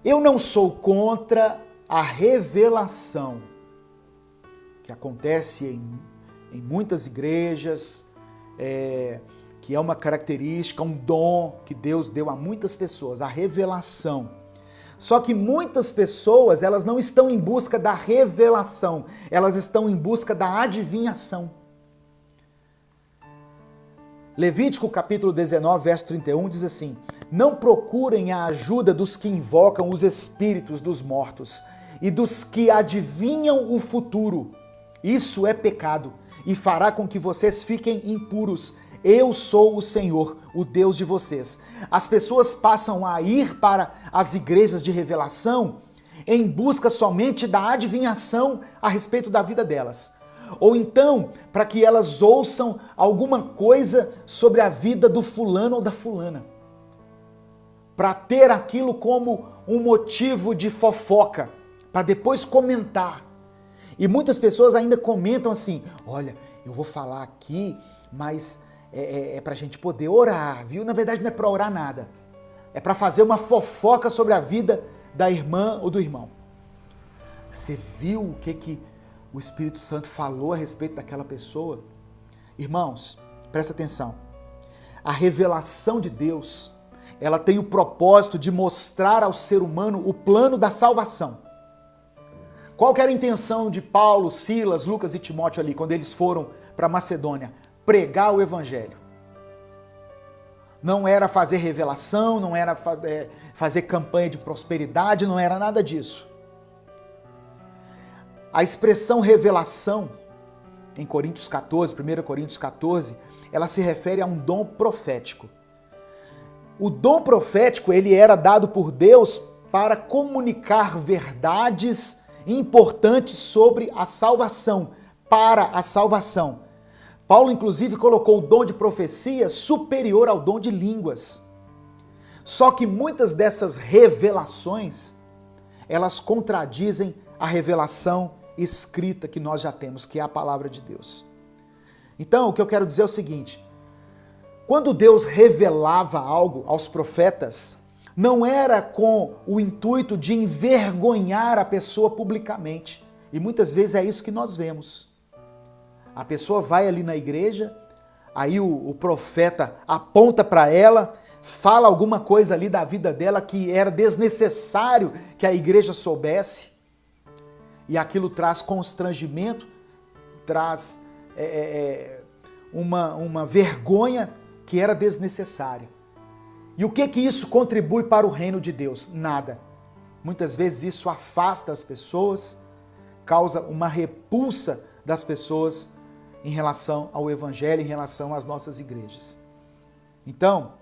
Eu não sou contra a revelação que acontece em muitas igrejas, que é uma característica, um dom que Deus deu a muitas pessoas, a revelação. Só que muitas pessoas, elas não estão em busca da revelação, elas estão em busca da adivinhação. Levítico capítulo 19, verso 31 diz assim: não procurem a ajuda dos que invocam os espíritos dos mortos e dos que adivinham o futuro. Isso é pecado e fará com que vocês fiquem impuros. Eu sou o Senhor, o Deus de vocês. As pessoas passam a ir para as igrejas de revelação em busca somente da adivinhação a respeito da vida delas. Ou então, para que elas ouçam alguma coisa sobre a vida do fulano ou da fulana. Para ter aquilo como um motivo de fofoca, para depois comentar. E muitas pessoas ainda comentam assim: olha, eu vou falar aqui, mas é para a gente poder orar, viu? Na verdade não é para orar nada. É para fazer uma fofoca sobre a vida da irmã ou do irmão. Você viu o que o Espírito Santo falou a respeito daquela pessoa? Irmãos, presta atenção. A revelação de Deus, ela tem o propósito de mostrar ao ser humano o plano da salvação. Qual que era a intenção de Paulo, Silas, Lucas e Timóteo ali, quando eles foram para Macedônia? Pregar o evangelho. Não era fazer revelação, não era fazer campanha de prosperidade, não era nada disso. A expressão revelação, em Coríntios 14, 1 Coríntios 14, ela se refere a um dom profético. O dom profético, ele era dado por Deus para comunicar verdades importantes sobre a salvação, para a salvação. Paulo, inclusive, colocou o dom de profecia superior ao dom de línguas. Só que muitas dessas revelações, elas contradizem a revelação escrita que nós já temos, que é a palavra de Deus. Então, o que eu quero dizer é o seguinte: quando Deus revelava algo aos profetas, não era com o intuito de envergonhar a pessoa publicamente. E muitas vezes é isso que nós vemos. A pessoa vai ali na igreja, aí o profeta aponta para ela, fala alguma coisa ali da vida dela que era desnecessário que a igreja soubesse, e aquilo traz constrangimento, traz uma vergonha que era desnecessária. E o que isso contribui para o reino de Deus? Nada. Muitas vezes isso afasta as pessoas, causa uma repulsa das pessoas em relação ao evangelho, em relação às nossas igrejas. Então,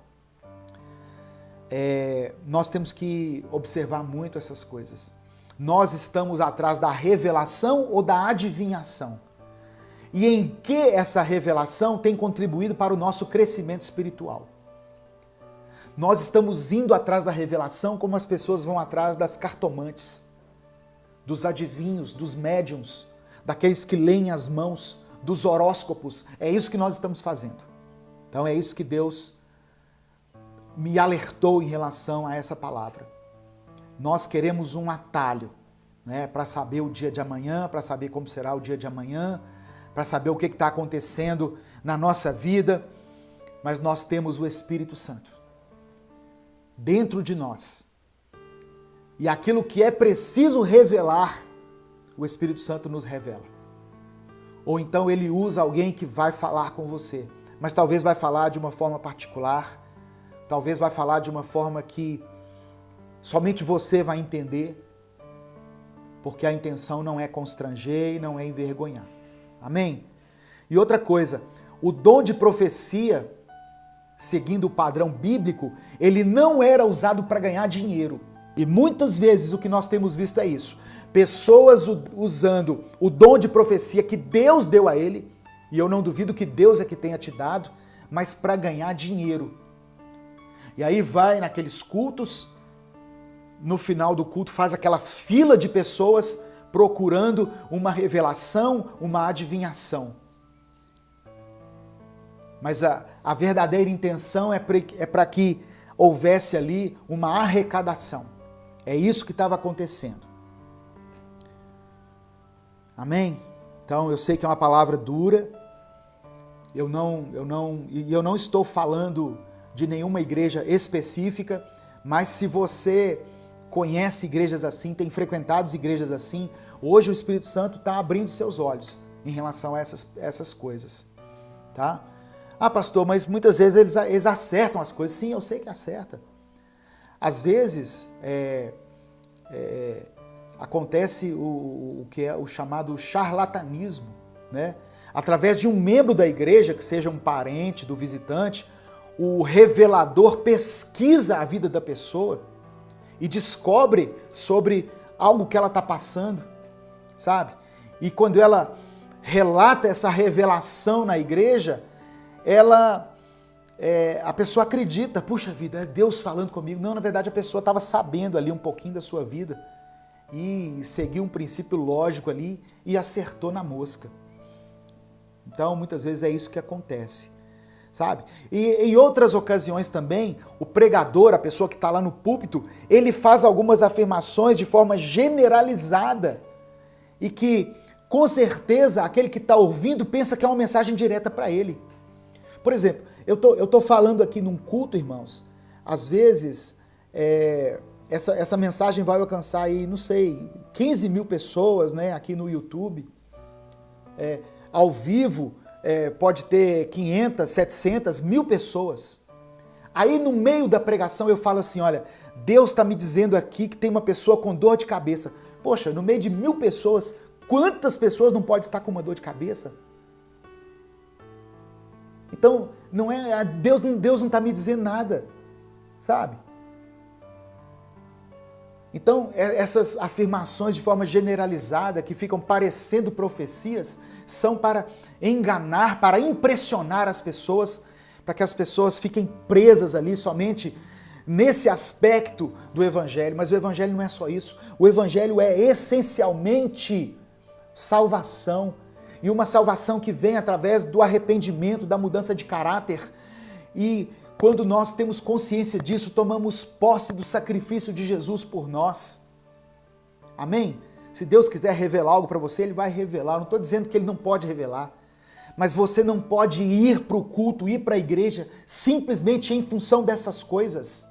nós temos que observar muito essas coisas. Nós estamos atrás da revelação ou da adivinhação? E em que essa revelação tem contribuído para o nosso crescimento espiritual? Nós estamos indo atrás da revelação como as pessoas vão atrás das cartomantes, dos adivinhos, dos médiums, daqueles que leem as mãos, dos horóscopos. É isso que nós estamos fazendo. Então é isso que Deus me alertou em relação a essa palavra. Nós queremos um atalho, né, para saber o dia de amanhã, para saber como será o dia de amanhã, para saber o que está acontecendo na nossa vida, mas nós temos o Espírito Santo dentro de nós. E aquilo que é preciso revelar, o Espírito Santo nos revela. Ou então ele usa alguém que vai falar com você, mas talvez vai falar de uma forma particular, talvez vai falar de uma forma que somente você vai entender, porque a intenção não é constranger e não é envergonhar. Amém? E outra coisa, o dom de profecia, seguindo o padrão bíblico, ele não era usado para ganhar dinheiro. E muitas vezes o que nós temos visto é isso. Pessoas usando o dom de profecia que Deus deu a ele, e eu não duvido que Deus é que tenha te dado, mas para ganhar dinheiro. E aí vai naqueles cultos, no final do culto faz aquela fila de pessoas procurando uma revelação, uma adivinhação. Mas a verdadeira intenção é para que houvesse ali uma arrecadação. É isso que estava acontecendo. Amém? Então, eu sei que é uma palavra dura. Eu não estou falando de nenhuma igreja específica, mas se você conhece igrejas assim, tem frequentado igrejas assim, hoje o Espírito Santo está abrindo seus olhos em relação a essas coisas, tá? Ah, pastor, mas muitas vezes eles acertam as coisas. Sim, eu sei que acerta. Às vezes, acontece o que é o chamado charlatanismo, né? Através de um membro da igreja, que seja um parente do visitante, o revelador pesquisa a vida da pessoa e descobre sobre algo que ela está passando, sabe? E quando ela relata essa revelação na igreja, a pessoa acredita, puxa vida, é Deus falando comigo. Não, na verdade a pessoa estava sabendo ali um pouquinho da sua vida e seguiu um princípio lógico ali e acertou na mosca. Então, muitas vezes é isso que acontece, sabe? E em outras ocasiões também, o pregador, a pessoa que está lá no púlpito, ele faz algumas afirmações de forma generalizada e que, com certeza, aquele que está ouvindo pensa que é uma mensagem direta para ele. Por exemplo, eu tô falando aqui num culto, irmãos, às vezes essa mensagem vai alcançar aí, não sei, 15 mil pessoas, né, aqui no YouTube. Ao vivo pode ter 500, 700, 1000 pessoas. Aí no meio da pregação eu falo assim, olha, Deus está me dizendo aqui que tem uma pessoa com dor de cabeça. Poxa, no meio de 1000 pessoas, quantas pessoas não pode estar com uma dor de cabeça? Então, Deus não está me dizendo nada, sabe? Então, essas afirmações de forma generalizada, que ficam parecendo profecias, são para enganar, para impressionar as pessoas, para que as pessoas fiquem presas ali somente nesse aspecto do Evangelho. Mas o Evangelho não é só isso. O Evangelho é essencialmente salvação. E uma salvação que vem através do arrependimento, da mudança de caráter. E quando nós temos consciência disso, tomamos posse do sacrifício de Jesus por nós. Amém? Se Deus quiser revelar algo para você, Ele vai revelar. Eu não estou dizendo que Ele não pode revelar. Mas você não pode ir para o culto, ir para a igreja, simplesmente em função dessas coisas.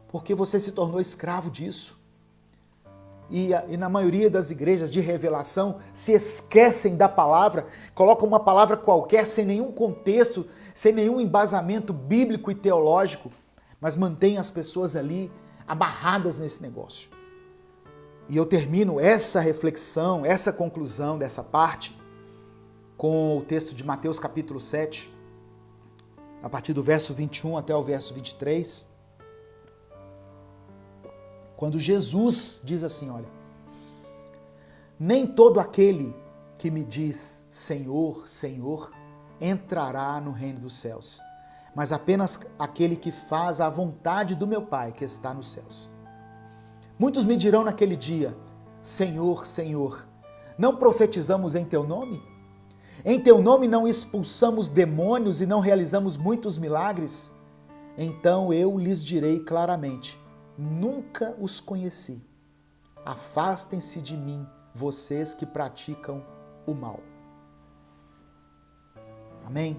Porque você se tornou escravo disso. E na maioria das igrejas de revelação se esquecem da palavra, colocam uma palavra qualquer sem nenhum contexto, sem nenhum embasamento bíblico e teológico, mas mantém as pessoas ali amarradas nesse negócio. E eu termino essa reflexão, essa conclusão dessa parte com o texto de Mateus capítulo 7, a partir do verso 21 até o verso 23, quando Jesus diz assim, olha, nem todo aquele que me diz Senhor, Senhor, entrará no reino dos céus, mas apenas aquele que faz a vontade do meu Pai que está nos céus. Muitos me dirão naquele dia, Senhor, Senhor, não profetizamos em teu nome? Em teu nome não expulsamos demônios e não realizamos muitos milagres? Então eu lhes direi claramente, nunca os conheci. Afastem-se de mim, vocês que praticam o mal. Amém?